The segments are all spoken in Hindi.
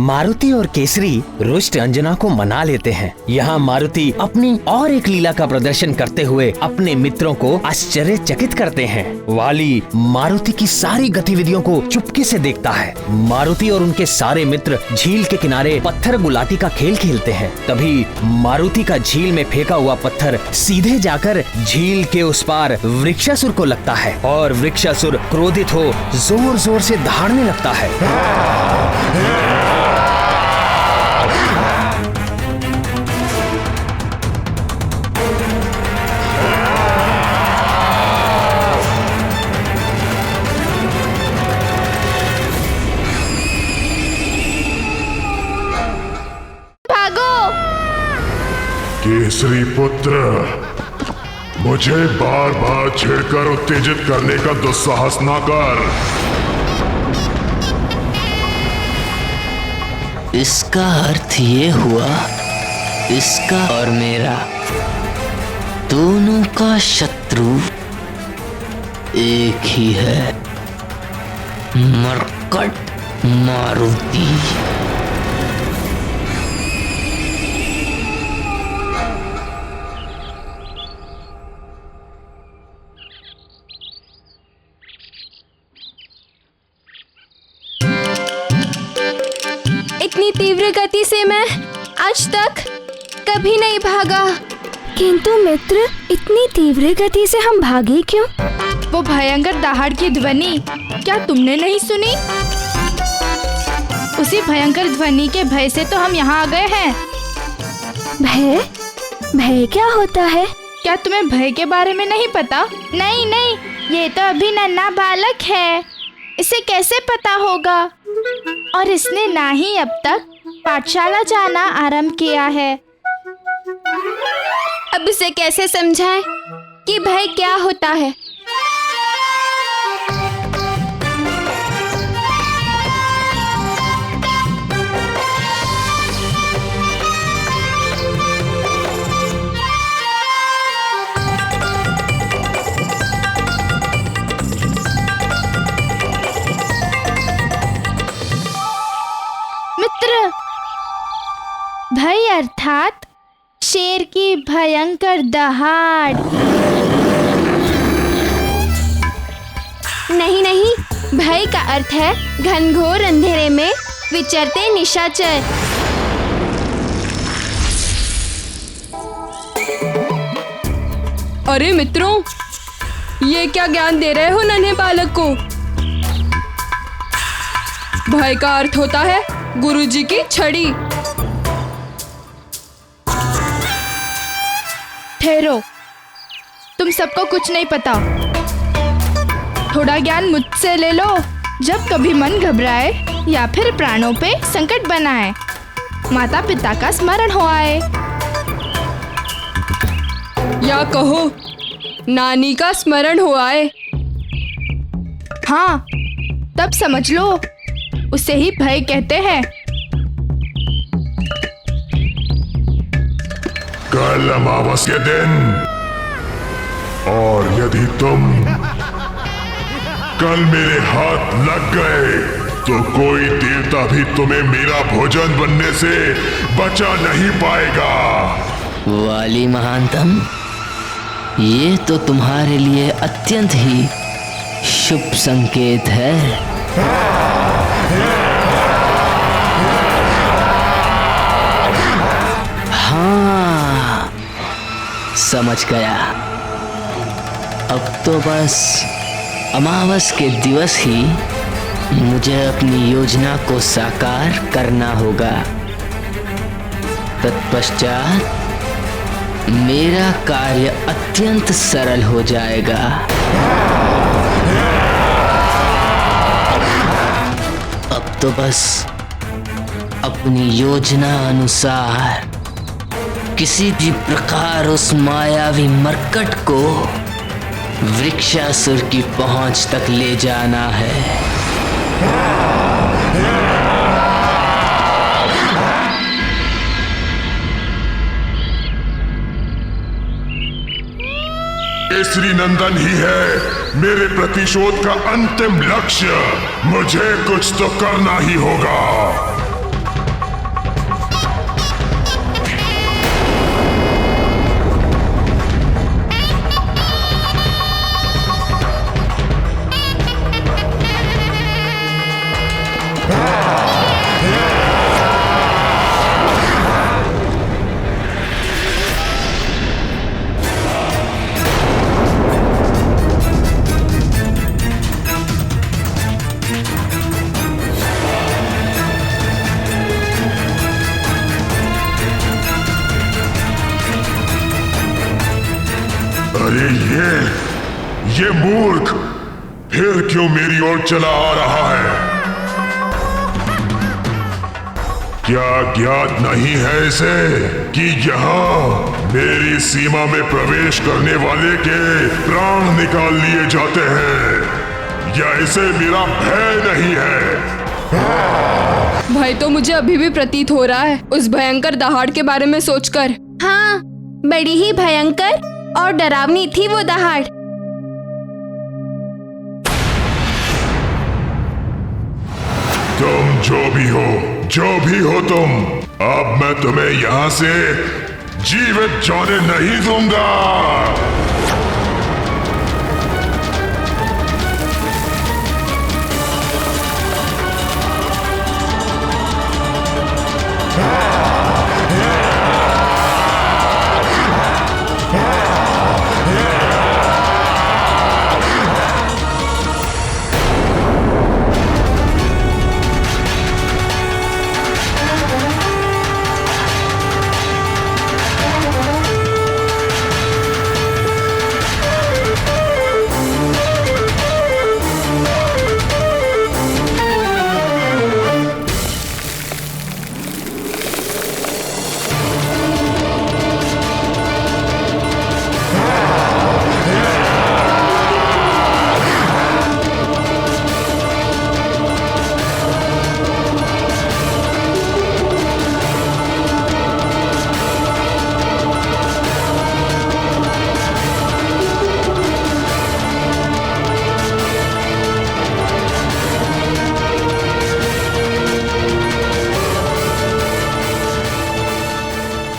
मारुति और केसरी रुष्ट अंजना को मना लेते हैं। यहाँ मारुति अपनी और एक लीला का प्रदर्शन करते हुए अपने मित्रों को आश्चर्यचकित करते हैं। वाली मारुति की सारी गतिविधियों को चुपके से देखता है। मारुति और उनके सारे मित्र झील के किनारे पत्थर गुलाटी का खेल खेलते हैं। तभी मारुति का झील में फेंका हुआ पत्थर सीधे जाकर झील के उस पार वृक्षासुर को लगता है और वृक्षासुर क्रोधित हो जोर जोर से दहाड़ने लगता है। केसरी पुत्र, मुझे बार बार छेड़कर उत्तेजित करने का दुस्साहस ना कर। इसका अर्थ ये हुआ, इसका और मेरा दोनों का शत्रु एक ही है, मरकट मारुति। इतनी तीव्र गति से मैं आज तक कभी नहीं भागा। किंतु मित्र, इतनी तीव्र गति से हम भागे क्यों? वो भयंकर दहाड़ की ध्वनि क्या तुमने नहीं सुनी? उसी भयंकर ध्वनि के भय से तो हम यहाँ आ गए हैं। भय? भय क्या होता है? क्या तुम्हें भय के बारे में नहीं पता? नहीं नहीं, ये तो अभी नन्हा बालक है, इसे कैसे पता होगा? और इसने ना ही अब तक पाठशाला जाना आरंभ किया है। अब इसे कैसे समझाएं कि भय क्या होता है? मित्र, भय अर्थात शेर की भयंकर दहाड़। नहीं नहीं, भय का अर्थ है घनघोर अंधेरे में विचरते निशाचर। अरे मित्रों, ये क्या ज्ञान दे रहे हो नन्हे बालक को? भय का अर्थ होता है गुरुजी की छड़ी। ठहरो, तुम सबको कुछ नहीं पता। थोड़ा ज्ञान मुझसे ले लो। जब कभी मन घबराए या फिर प्राणों पे संकट बनाए, माता पिता का स्मरण हो आए, या कहो नानी का स्मरण हो आए। हाँ, तब समझ लो, उसे ही भय कहते हैं। कल अमावस के दिन, और यदि तुम कल मेरे हाथ लग गए तो कोई देवता भी तुम्हें मेरा भोजन बनने से बचा नहीं पाएगा। वाली महानतम, ये तो तुम्हारे लिए अत्यंत ही शुभ संकेत है। हाँ, समझ गया। अब तो बस अमावस के दिवस ही मुझे अपनी योजना को साकार करना होगा। तत्पश्चात मेरा कार्य अत्यंत सरल हो जाएगा। अब तो बस अपनी योजना अनुसार किसी भी प्रकार उस मायावी मरकट को वृक्षासुर की पहुंच तक ले जाना है। केसरी नंदन ही है मेरे प्रतिशोध का अंतिम लक्ष्य। मुझे कुछ तो करना ही होगा। अरे ये मूर्ख फिर क्यों मेरी ओर चला आ रहा है? क्या ज्ञात नहीं है इसे कि यहाँ मेरी सीमा में प्रवेश करने वाले के प्राण निकाल लिए जाते हैं? या इसे मेरा भय नहीं है? भय तो मुझे अभी भी प्रतीत हो रहा है उस भयंकर दहाड़ के बारे में सोचकर। हाँ, बड़ी ही भयंकर और डरावनी थी वो दहाड़। तुम जो भी हो तुम, अब मैं तुम्हें यहाँ से जीवित जाने नहीं दूंगा।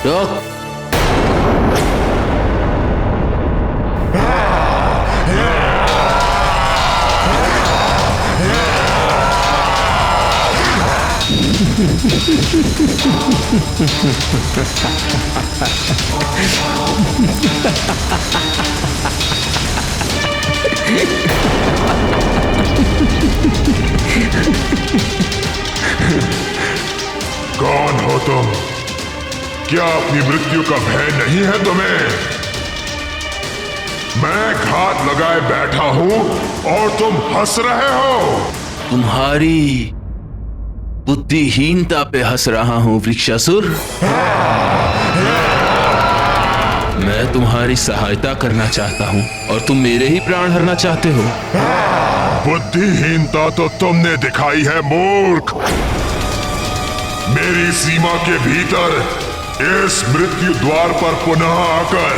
रोक। कौन हो तुम? क्या अपनी मृत्यु का भय नहीं है तुम्हें? मैं घात लगाए बैठा हूं और तुम हंस रहे हो। तुम्हारी बुद्धिहीनता पे हंस रहा हूं वृक्षासुर। मैं तुम्हारी सहायता करना चाहता हूं और तुम मेरे ही प्राण हरना चाहते हो। बुद्धिहीनता तो तुमने दिखाई है मूर्ख। मेरी सीमा के भीतर इस मृत्यु द्वार पर पुनः आकर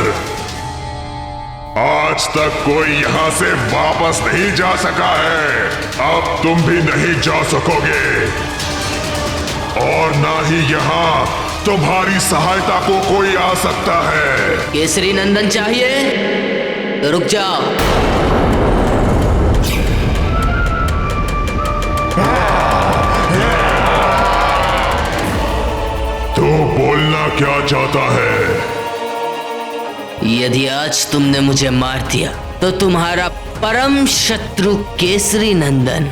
आज तक कोई यहां से वापस नहीं जा सका है। अब तुम भी नहीं जा सकोगे और ना ही यहां तुम्हारी सहायता को कोई आ सकता है। केसरी नंदन चाहिए तो रुक जाओ। तो बोलना क्या चाहता है? यदि आज तुमने मुझे मार दिया तो तुम्हारा परम शत्रु केसरी नंदन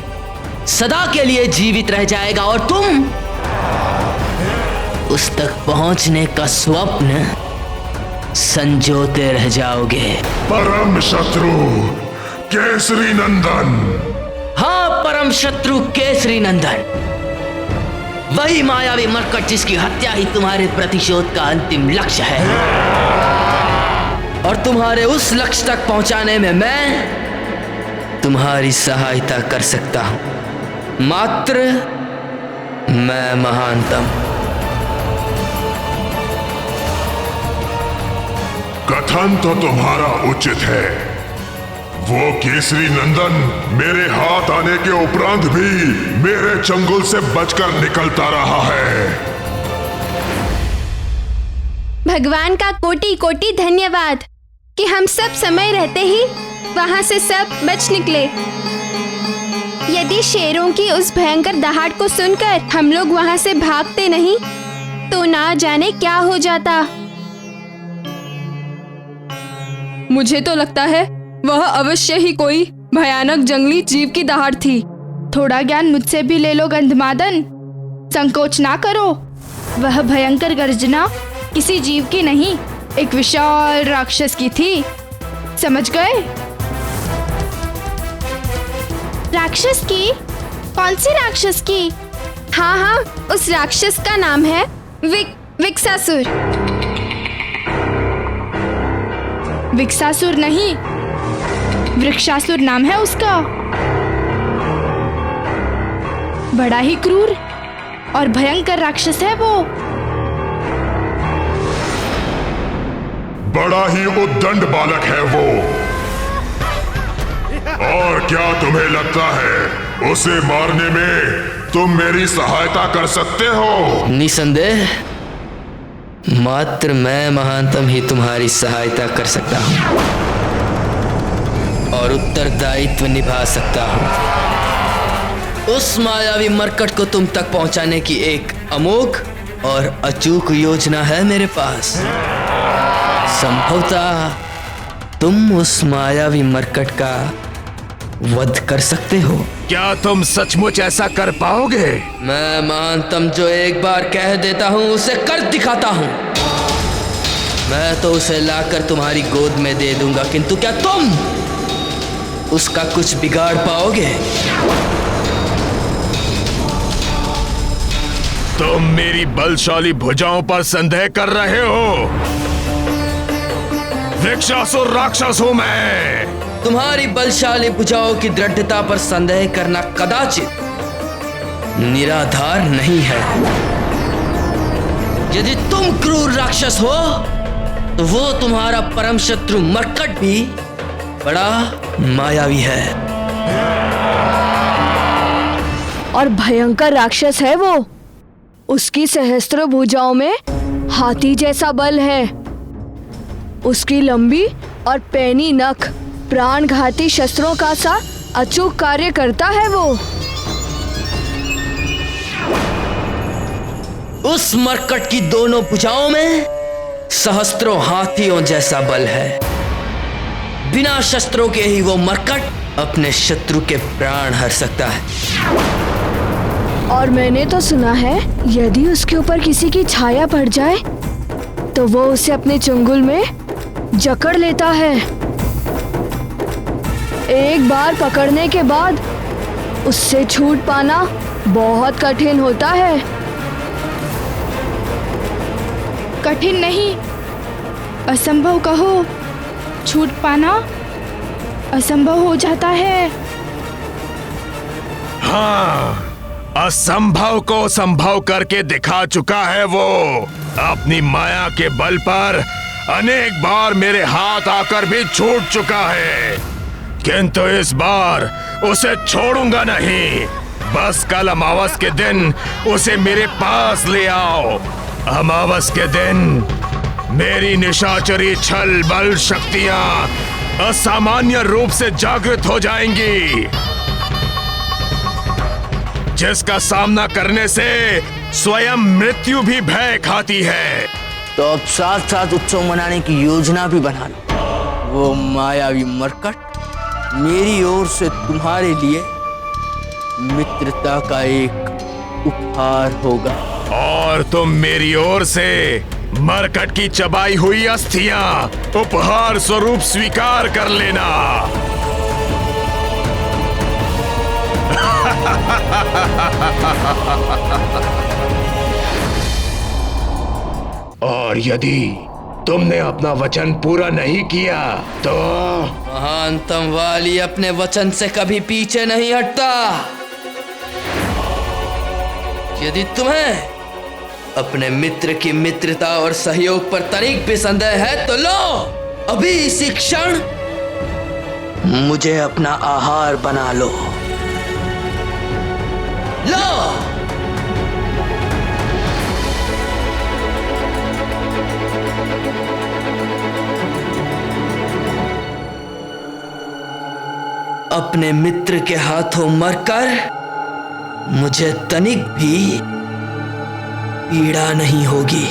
सदा के लिए जीवित रह जाएगा और तुम उस तक पहुंचने का स्वप्न संजोते रह जाओगे। परम शत्रु केसरी नंदन। हाँ, परम शत्रु केसरी नंदन, वही मायावी मरकट जिसकी हत्या ही तुम्हारे प्रतिशोध का अंतिम लक्ष्य है। और तुम्हारे उस लक्ष्य तक पहुंचाने में मैं तुम्हारी सहायता कर सकता हूं। मात्र मैं महानतम। कथन तो तुम्हारा उचित है। वो केसरी नंदन मेरे हाथ आने के उपरांत भी मेरे चंगुल से बचकर निकलता रहा है। भगवान का कोटि कोटि धन्यवाद कि हम सब समय रहते ही वहां से सब बच निकले। यदि शेरों की उस भयंकर दहाड़ को सुनकर हम लोग वहां से भागते नहीं तो ना जाने क्या हो जाता। मुझे तो लगता है वह अवश्य ही कोई भयानक जंगली जीव की दहाड़ थी। थोड़ा ज्ञान मुझसे भी ले लो गंधमादन, संकोच ना करो। वह भयंकर गर्जना किसी जीव की नहीं, एक विशाल राक्षस की थी। समझ गए? राक्षस की? कौन सी राक्षस की? हाँ हाँ, उस राक्षस का नाम है विक्सासुर। विक्सासुर नहीं, वृक्षासुर नाम है उसका। बड़ा ही क्रूर और भयंकर राक्षस है वो। बड़ा ही उद्दंड बालक है वो। और क्या तुम्हें लगता है उसे मारने में तुम मेरी सहायता कर सकते हो? निसंदेह मात्र मैं महानतम ही तुम्हारी सहायता कर सकता हूं और उत्तरदायित्व निभा सकता हूं। उस मायावी मरकट को तुम तक पहुंचाने की एक अमोघ और अचूक योजना है मेरे पास। संभवतः तुम उस मायावी मरकट का वध कर सकते हो। क्या तुम सचमुच ऐसा कर पाओगे? मैं महानतम जो एक बार कह देता हूं उसे कर दिखाता हूं। मैं तो उसे लाकर तुम्हारी गोद में दे दूंगा, किंतु क्या तुम उसका कुछ बिगाड़ पाओगे? तुम मेरी बलशाली भुजाओं पर संदेह कर रहे हो? वृक्षासुर राक्षस हूं मैं। तुम्हारी बलशाली भुजाओं की दृढ़ता पर संदेह करना कदाचित निराधार नहीं है। यदि तुम क्रूर राक्षस हो तो वो तुम्हारा परम शत्रु मरकट भी बड़ा मायावी है और भयंकर राक्षस है वो। उसकी सहस्त्र भुजाओं में हाथी जैसा बल है। उसकी लंबी और पैनी नख प्राणघाती शस्त्रों का सा अचूक कार्य करता है वो। उस मरकट की दोनों भुजाओं में सहस्त्रों हाथियों जैसा बल है। बिना शस्त्रों के ही वो मरकट अपने शत्रु के प्राण हर सकता है। और मैंने तो सुना है यदि उसके ऊपर किसी की छाया पड़ जाए तो वो उसे अपने चंगुल में जकड़ लेता है। एक बार पकड़ने के बाद उससे छूट पाना बहुत कठिन होता है। कठिन नहीं, असंभव कहो। छूट पाना असंभव हो जाता है। हाँ, असंभव को संभव करके दिखा चुका है वो। अपनी माया के बल पर अनेक बार मेरे हाथ आकर भी छूट चुका है, किंतु इस बार उसे छोड़ूंगा नहीं। बस कल अमावस के दिन उसे मेरे पास ले आओ। अमावस के दिन मेरी निशाचरी छल बल शक्तियां असामान्य रूप से जागृत हो जाएंगी, जिसका सामना करने से स्वयं मृत्यु भी भय खाती है। तो अब साथ साथ उत्सव मनाने की योजना भी बना लो। वो मायावी मरकट मेरी ओर से तुम्हारे लिए मित्रता का एक उपहार होगा। और तुम मेरी ओर से मरकट की चबाई हुई अस्थियां उपहार स्वरूप स्वीकार कर लेना। और यदि तुमने अपना वचन पूरा नहीं किया तो महानतम वाली अपने वचन से कभी पीछे नहीं हटता। यदि तुम्हें अपने मित्र की मित्रता और सहयोग पर तनिक भी संदेह है तो लो, अभी इसी क्षण मुझे अपना आहार बना लो। लो, अपने मित्र के हाथों मरकर मुझे तनिक भी पीड़ा नहीं होगी।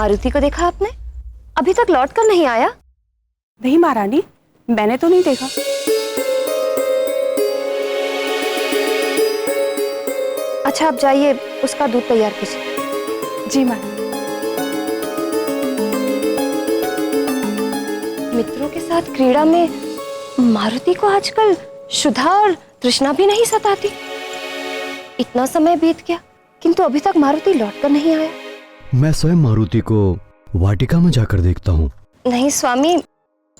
मारुति को देखा आपने? अभी तक लौट कर नहीं आया। नहीं महारानी, मैंने तो नहीं देखा। अच्छा, आप जाइए, उसका दूध तैयार कीजिए। जी महारानी। मित्रों के साथ क्रीड़ा में मारुति को आजकल शुद्धा और तृष्णा भी नहीं सताती। इतना समय बीत गया किंतु अभी तक मारुति लौटकर नहीं आया। मैं स्वयं मारुति को वाटिका में जाकर देखता हूँ। नहीं स्वामी,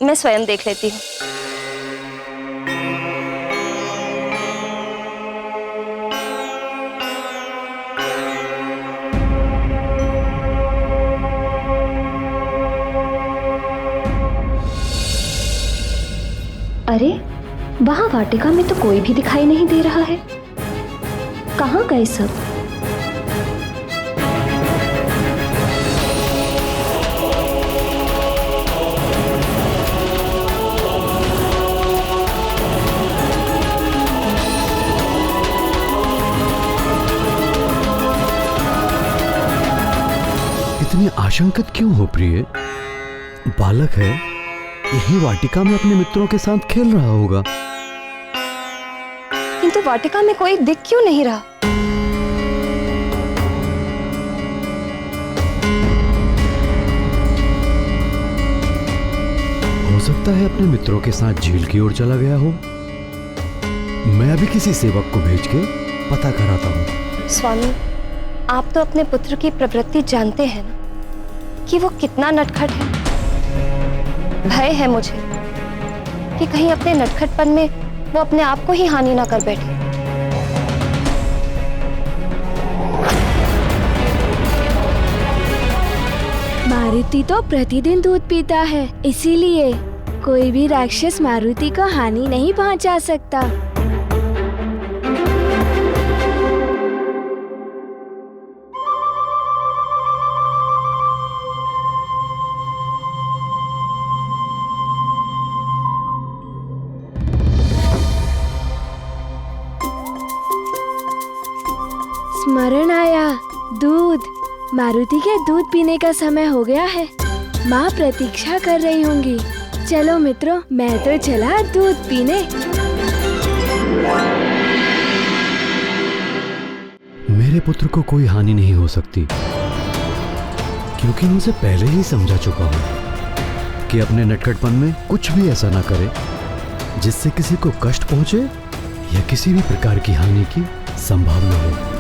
मैं स्वयं देख लेती हूँ। अरे, वहां वाटिका में तो कोई भी दिखाई नहीं दे रहा है। कहाँ गए सब? इतनी आशंकित क्यों हो प्रिय? बालक है, यही वाटिका में अपने मित्रों के साथ खेल रहा होगा। किंतु वाटिका में कोई दिख क्यों नहीं रहा? हो सकता है अपने मित्रों के साथ झील की ओर चला गया हो। मैं अभी किसी सेवक को भेज के पता कराता हूँ। स्वामी, आप तो अपने पुत्र की प्रवृत्ति जानते हैं ना, कि वो कितना नटखट है। भय है मुझे कि कहीं अपने नटखटपन में वो अपने आप को ही हानि ना कर बैठे। मारुति तो प्रतिदिन दूध पीता है, इसीलिए कोई भी राक्षस मारुति को हानि नहीं पहुंचा सकता। स्मरण आया, दूध। मारुति के दूध पीने का समय हो गया है। माँ प्रतीक्षा कर रही होंगी। चलो मित्रों, मैं तो चला दूध पीने। मेरे पुत्र को कोई हानि नहीं हो सकती, क्योंकि मैं उसे पहले ही समझा चुका हूँ कि अपने नटखटपन में कुछ भी ऐसा ना करे जिससे किसी को कष्ट पहुंचे या किसी भी प्रकार की हानि की संभावना हो।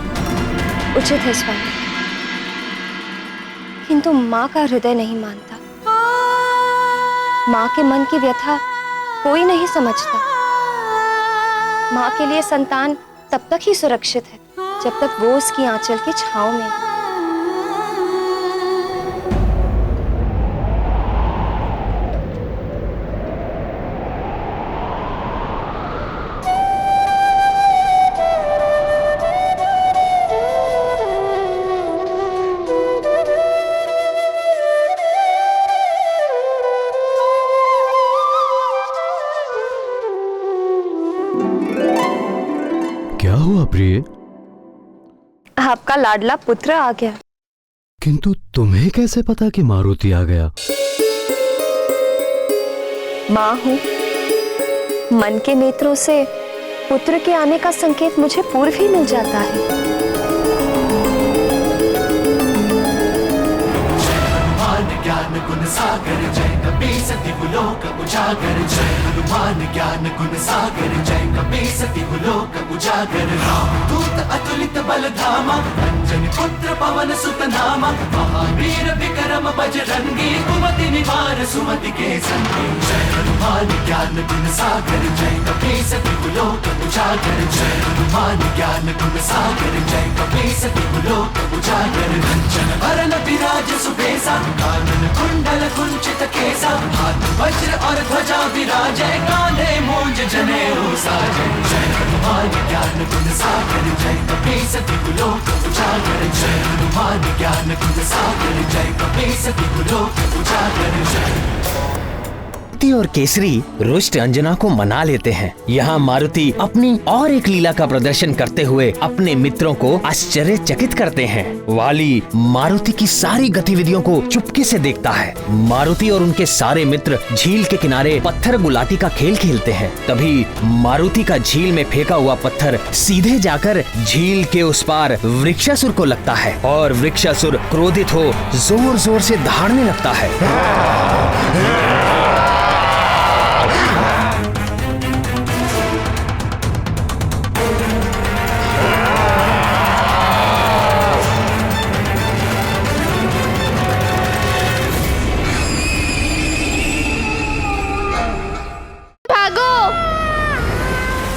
उचित है स्वामी, किंतु माँ का हृदय नहीं मानता। माँ के मन की व्यथा कोई नहीं समझता। माँ के लिए संतान तब तक ही सुरक्षित है जब तक वो उसकी आंचल की छांव में है। क्या हुआ प्रिय? आपका लाडला पुत्र आ गया। किंतु तुम्हें कैसे पता कि मारुति आ गया? माँ हूँ, मन के नेत्रों से पुत्र के आने का संकेत मुझे पूर्व ही मिल जाता है। ज्ञान गुण सागर जय कपी सती लोक उजागर, जय हनुमान ज्ञान गुण सागर जय कपी सती लोक उजागर। रामदूत अतुलित बल धामा, अंजनी पुत्र पवन सुत नामा, महावीर विक्रम बजरंगी, कुमति निवार सुमति के संगी। जय हनुमान ज्ञान गुण सागर जय कपी सती लोक उजागर, जय हनुमान ज्ञान गुण सागर जय कपी सती लोक उजागर। कंचन वरण विराज सुबेसा, कानन कुंडल कुंचित केसा, हाथ वज्र और ध्वजा विराजै, कांधे मूंज जनेऊ साजै। जय हनुमान ज्ञान गुण सागर जय कपी सती लोक उजागर, जय हनुमान ज्ञान गुण सागर जय कपी सती लोक उजागर। जय मारुति और केसरी रुष्ट अंजना को मना लेते हैं। यहाँ मारुति अपनी और एक लीला का प्रदर्शन करते हुए अपने मित्रों को आश्चर्यचकित करते हैं। वाली मारुति की सारी गतिविधियों को चुपके से देखता है। मारुति और उनके सारे मित्र झील के किनारे पत्थर गुलाटी का खेल खेलते हैं। तभी मारुति का झील में फेंका हुआ पत्थर सीधे जाकर झील के उस पार वृक्षासुर को लगता है और वृक्षासुर क्रोधित हो जोर जोर से दहाड़ने लगता है।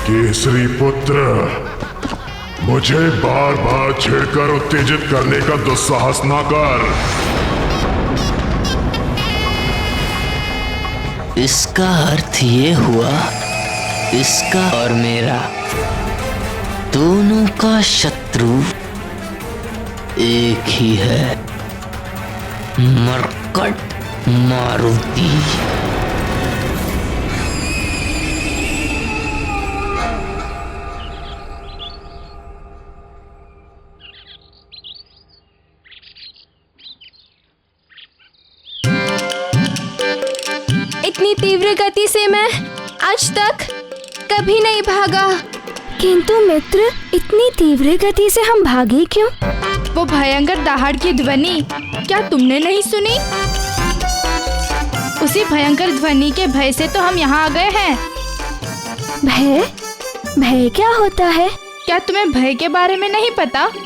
केसरी पुत्र, मुझे बार बार छेड़कर उत्तेजित करने का दुस्साहस ना कर। इसका अर्थ ये हुआ, इसका और मेरा दोनों का शत्रु एक ही है, मरकट मारुति। इतनी तीव्र गति से मैं आज तक कभी नहीं भागा। किंतु मित्र, इतनी तीव्र गति से हम भागे क्यों? वो भयंकर दहाड़ की ध्वनि क्या तुमने नहीं सुनी? उसी भयंकर ध्वनि के भय से तो हम यहाँ आ गए हैं। भय? भय क्या होता है? क्या तुम्हें भय के बारे में नहीं पता?